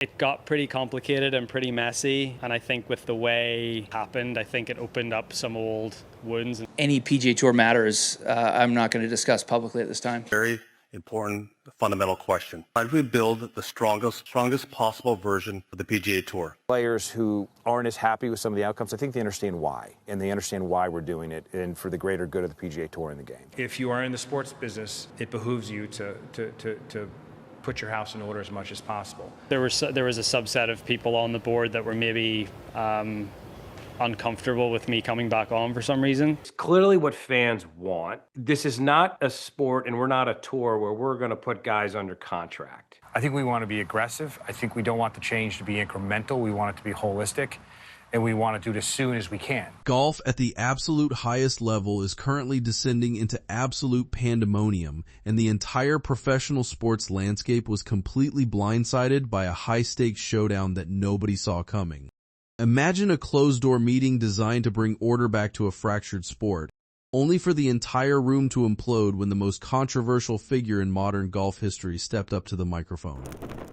It got pretty complicated and pretty messy, and I think with the way it happened, I think it opened up some old wounds. Any PGA Tour matters I'm not going to discuss publicly at this time. Very important fundamental question. How do we build the strongest possible version of the PGA Tour? Players who aren't as happy with some of the outcomes, I think they understand why, and they understand why we're doing it and for the greater good of the PGA Tour and the game. If you are in the sports business, it behooves you to put your house in order as much as possible. There was a subset of people on the board that were maybe uncomfortable with me coming back on for some reason. It's clearly what fans want. This is not a sport, and we're not a tour where we're going to put guys under contract. I think we want to be aggressive. I think we don't want the change to be incremental. We want it to be holistic, and we want to do it as soon as we can. Golf at the absolute highest level is currently descending into absolute pandemonium, and the entire professional sports landscape was completely blindsided by a high-stakes showdown that nobody saw coming. Imagine a closed-door meeting designed to bring order back to a fractured sport, only for the entire room to implode when the most controversial figure in modern golf history stepped up to the microphone.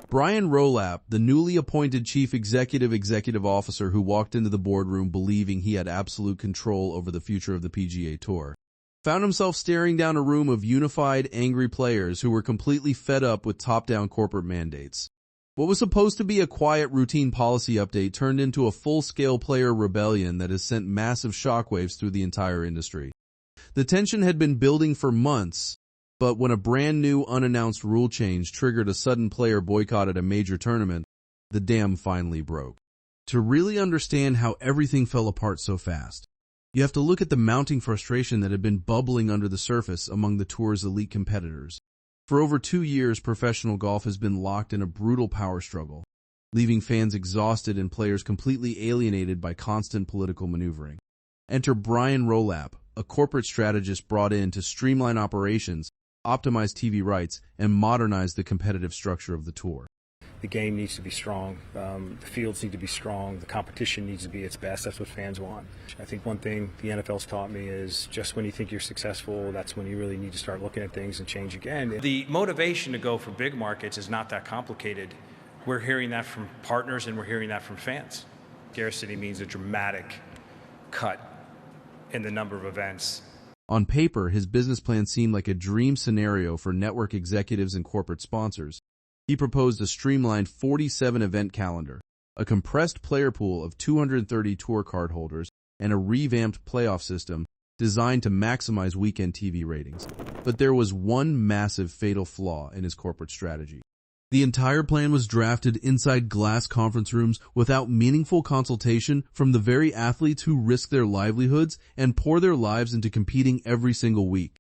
Brian Rolapp, the newly appointed chief executive officer who walked into the boardroom believing he had absolute control over the future of the PGA Tour, found himself staring down a room of unified, angry players who were completely fed up with top-down corporate mandates. What was supposed to be a quiet routine policy update turned into a full-scale player rebellion that has sent massive shockwaves through the entire industry. The tension had been building for months, but when a brand new unannounced rule change triggered a sudden player boycott at a major tournament, the dam finally broke. To really understand how everything fell apart so fast, you have to look at the mounting frustration that had been bubbling under the surface among the tour's elite competitors. For over 2 years, professional golf has been locked in a brutal power struggle, leaving fans exhausted and players completely alienated by constant political maneuvering. Enter Brian Rolapp, a corporate strategist brought in to streamline operations, optimize TV rights, and modernize the competitive structure of the tour. The game needs to be strong. The fields need to be strong. The competition needs to be its best. That's what fans want. I think one thing the NFL's taught me is just when you think you're successful, that's when you really need to start looking at things and change again. The motivation to go for big markets is not that complicated. We're hearing that from partners and we're hearing that from fans. Scarcity means a dramatic cut in the number of events. On paper, his business plan seemed like a dream scenario for network executives and corporate sponsors. He proposed a streamlined 47-event calendar, a compressed player pool of 230 tour card holders, and a revamped playoff system designed to maximize weekend TV ratings. But there was one massive fatal flaw in his corporate strategy. The entire plan was drafted inside glass conference rooms without meaningful consultation from the very athletes who risk their livelihoods and pour their lives into competing every single week.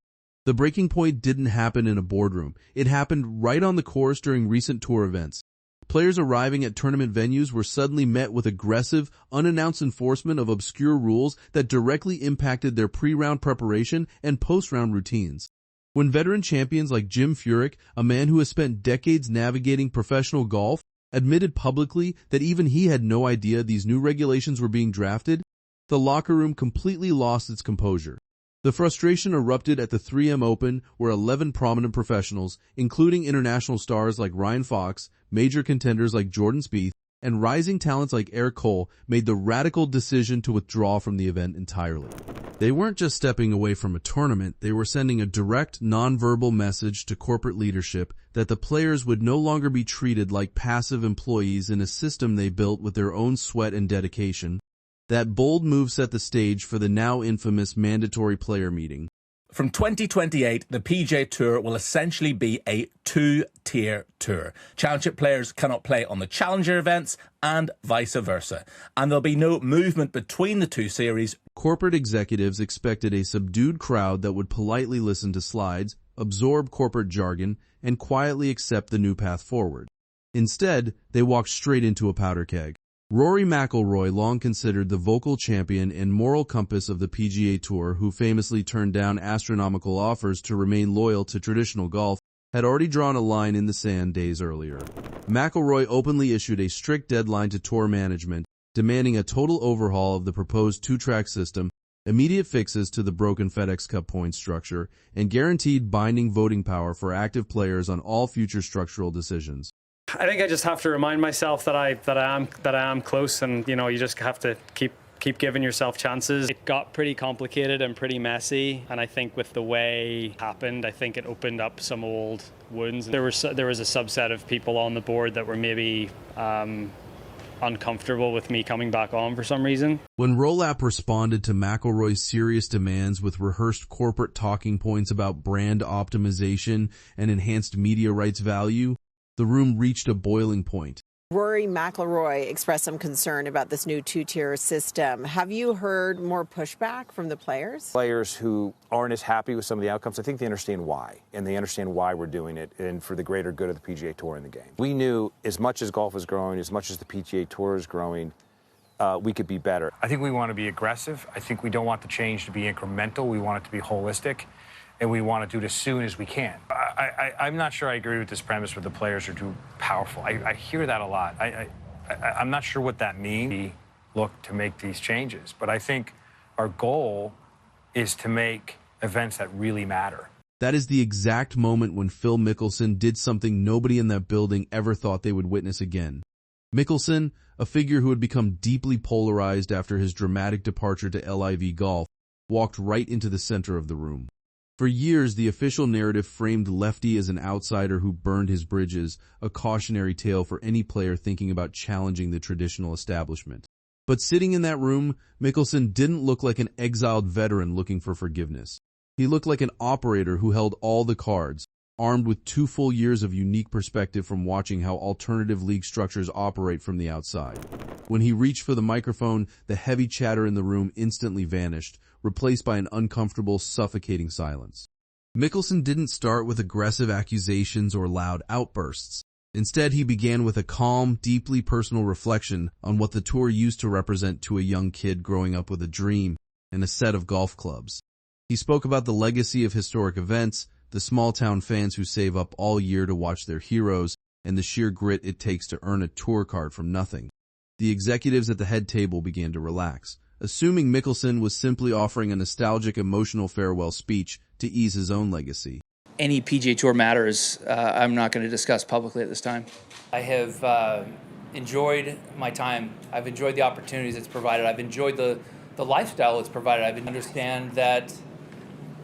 The breaking point didn't happen in a boardroom. It happened right on the course during recent tour events. Players arriving at tournament venues were suddenly met with aggressive, unannounced enforcement of obscure rules that directly impacted their pre-round preparation and post-round routines. When veteran champions like Jim Furyk, a man who has spent decades navigating professional golf, admitted publicly that even he had no idea these new regulations were being drafted, the locker room completely lost its composure. The frustration erupted at the 3M Open, where 11 prominent professionals, including international stars like Ryan Fox, major contenders like Jordan Spieth, and rising talents like Eric Cole, made the radical decision to withdraw from the event entirely. They weren't just stepping away from a tournament, they were sending a direct, nonverbal message to corporate leadership that the players would no longer be treated like passive employees in a system they built with their own sweat and dedication. That bold move set the stage for the now infamous mandatory player meeting. From 2028, the PGA Tour will essentially be a two-tier tour. Championship players cannot play on the Challenger events and vice versa. And there'll be no movement between the two series. Corporate executives expected a subdued crowd that would politely listen to slides, absorb corporate jargon, and quietly accept the new path forward. Instead, they walked straight into a powder keg. Rory McIlroy, long considered the vocal champion and moral compass of the PGA Tour, who famously turned down astronomical offers to remain loyal to traditional golf, had already drawn a line in the sand days earlier. McIlroy openly issued a strict deadline to tour management, demanding a total overhaul of the proposed two-track system, immediate fixes to the broken FedEx Cup point structure, and guaranteed binding voting power for active players on all future structural decisions. I think I just have to remind myself that I am close, and you just have to keep giving yourself chances. It got pretty complicated and pretty messy, and I think with the way it happened, I think it opened up some old wounds. There was a subset of people on the board that were maybe uncomfortable with me coming back on for some reason. When Rolapp responded to McIlroy's serious demands with rehearsed corporate talking points about brand optimization and enhanced media rights value, the room reached a boiling point. Rory McIlroy expressed some concern about this new two-tier system. Have you heard more pushback from the players? Players who aren't as happy with some of the outcomes, I think they understand why, and they understand why we're doing it and for the greater good of the PGA Tour and the game. We knew as much as golf is growing, as much as the PGA Tour is growing, we could be better. I think we want to be aggressive. I think we don't want the change to be incremental. We want it to be holistic, and we want to do it as soon as we can. I'm not sure I agree with this premise where the players are too powerful. I hear that a lot. I'm not sure what that means. We look to make these changes, but I think our goal is to make events that really matter. That is the exact moment when Phil Mickelson did something nobody in that building ever thought they would witness again. Mickelson, a figure who had become deeply polarized after his dramatic departure to LIV Golf, walked right into the center of the room. For years, the official narrative framed Lefty as an outsider who burned his bridges, a cautionary tale for any player thinking about challenging the traditional establishment. But sitting in that room, Mickelson didn't look like an exiled veteran looking for forgiveness. He looked like an operator who held all the cards, armed with 2 full years of unique perspective from watching how alternative league structures operate from the outside. When he reached for the microphone, the heavy chatter in the room instantly vanished, replaced by an uncomfortable, suffocating silence. Mickelson didn't start with aggressive accusations or loud outbursts. Instead, he began with a calm, deeply personal reflection on what the tour used to represent to a young kid growing up with a dream and a set of golf clubs. He spoke about the legacy of historic events, the small-town fans who save up all year to watch their heroes, and the sheer grit it takes to earn a tour card from nothing. The executives at the head table began to relax, assuming Mickelson was simply offering a nostalgic, emotional farewell speech to ease his own legacy. Any PGA Tour matters I'm not going to discuss publicly at this time. I have enjoyed my time. I've enjoyed the opportunities it's provided. I've enjoyed the lifestyle it's provided. I understand that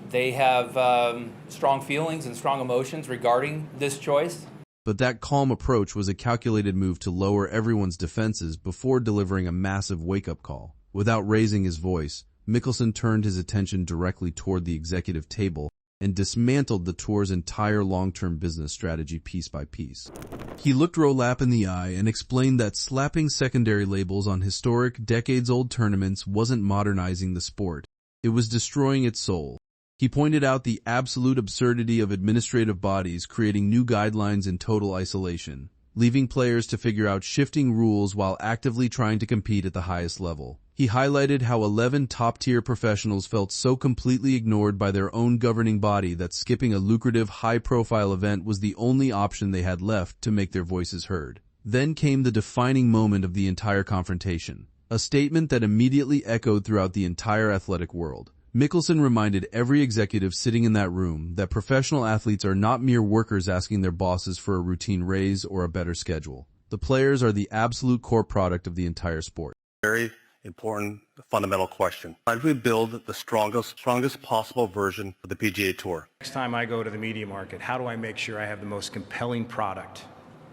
they have strong feelings and strong emotions regarding this choice. But that calm approach was a calculated move to lower everyone's defenses before delivering a massive wake-up call. Without raising his voice, Mickelson turned his attention directly toward the executive table and dismantled the tour's entire long-term business strategy piece by piece. He looked Rolapp in the eye and explained that slapping secondary labels on historic, decades-old tournaments wasn't modernizing the sport. It was destroying its soul. He pointed out the absolute absurdity of administrative bodies creating new guidelines in total isolation, leaving players to figure out shifting rules while actively trying to compete at the highest level. He highlighted how 11 top-tier professionals felt so completely ignored by their own governing body that skipping a lucrative, high-profile event was the only option they had left to make their voices heard. Then came the defining moment of the entire confrontation, a statement that immediately echoed throughout the entire athletic world. Mickelson reminded every executive sitting in that room that professional athletes are not mere workers asking their bosses for a routine raise or a better schedule. The players are the absolute core product of the entire sport. Very important fundamental question. How do we build the strongest possible version of the PGA Tour? Next time I go to the media market, how do I make sure I have the most compelling product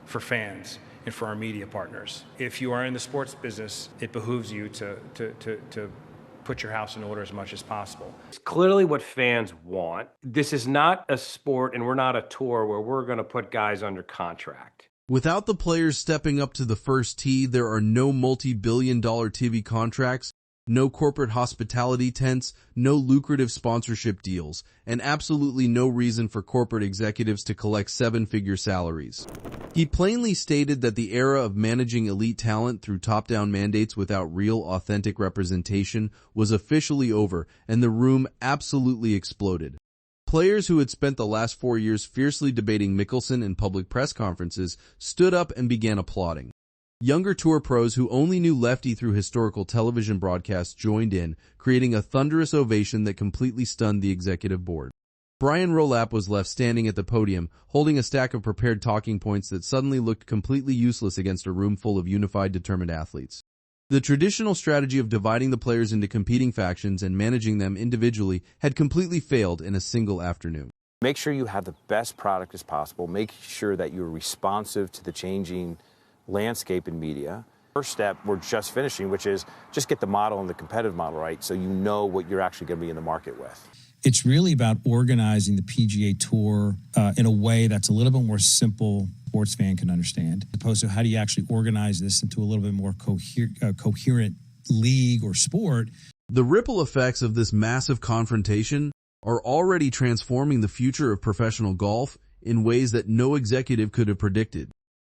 for fans and for our media partners? If you are in the sports business, it behooves you to put your house in order as much as possible. It's clearly what fans want. This is not a sport, and we're not a tour where we're going to put guys under contract. Without the players stepping up to the first tee, there are no multi-billion-dollar TV contracts, no corporate hospitality tents, no lucrative sponsorship deals, and absolutely no reason for corporate executives to collect 7-figure salaries. He plainly stated that the era of managing elite talent through top-down mandates without real, authentic representation was officially over, and the room absolutely exploded. Players who had spent the last 4 years fiercely debating Mickelson in public press conferences stood up and began applauding. Younger tour pros who only knew Lefty through historical television broadcasts joined in, creating a thunderous ovation that completely stunned the executive board. Brian Rolapp was left standing at the podium, holding a stack of prepared talking points that suddenly looked completely useless against a room full of unified, determined athletes. The traditional strategy of dividing the players into competing factions and managing them individually had completely failed in a single afternoon. Make sure you have the best product as possible. Make sure that you're responsive to the changing landscape in media. First step, we're just finishing, which is just get the model and the competitive model right so you know what you're actually going to be in the market with. It's really about organizing the PGA Tour in a way that's a little bit more simple, sports fan can understand, as opposed to how do you actually organize this into a little bit more coherent league or sport. The ripple effects of this massive confrontation are already transforming the future of professional golf in ways that no executive could have predicted.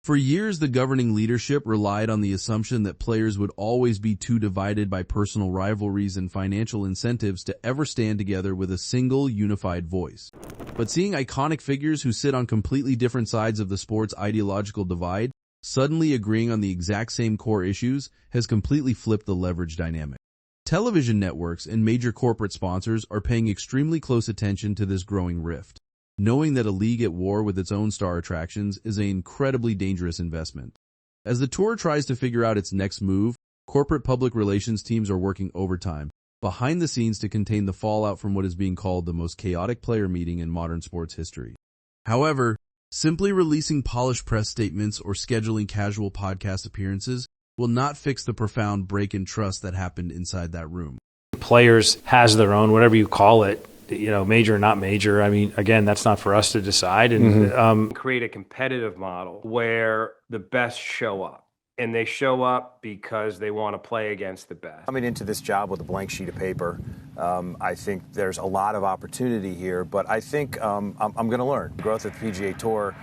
For years, the governing leadership relied on the assumption that players would always be too divided by personal rivalries and financial incentives to ever stand together with a single, unified voice. But seeing iconic figures who sit on completely different sides of the sport's ideological divide suddenly agreeing on the exact same core issues has completely flipped the leverage dynamic. Television networks and major corporate sponsors are paying extremely close attention to this growing rift, knowing that a league at war with its own star attractions is an incredibly dangerous investment. As the tour tries to figure out its next move, corporate public relations teams are working overtime, behind the scenes to contain the fallout from what is being called the most chaotic player meeting in modern sports history. However, simply releasing polished press statements or scheduling casual podcast appearances will not fix the profound break in trust that happened inside that room. Players has their own, whatever you call it, major or not major. I mean, again, that's not for us to decide. And Create a competitive model where the best show up. And they show up because they want to play against the best. Coming into this job with a blank sheet of paper, I think there's a lot of opportunity here, but I think I'm going to learn. Growth of the PGA Tour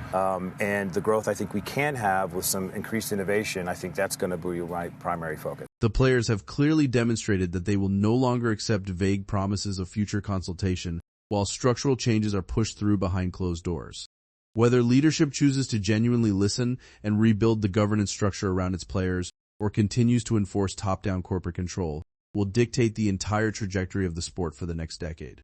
and the growth I think we can have with some increased innovation, I think that's going to be my primary focus. The players have clearly demonstrated that they will no longer accept vague promises of future consultation while structural changes are pushed through behind closed doors. Whether leadership chooses to genuinely listen and rebuild the governance structure around its players or continues to enforce top-down corporate control will dictate the entire trajectory of the sport for the next decade.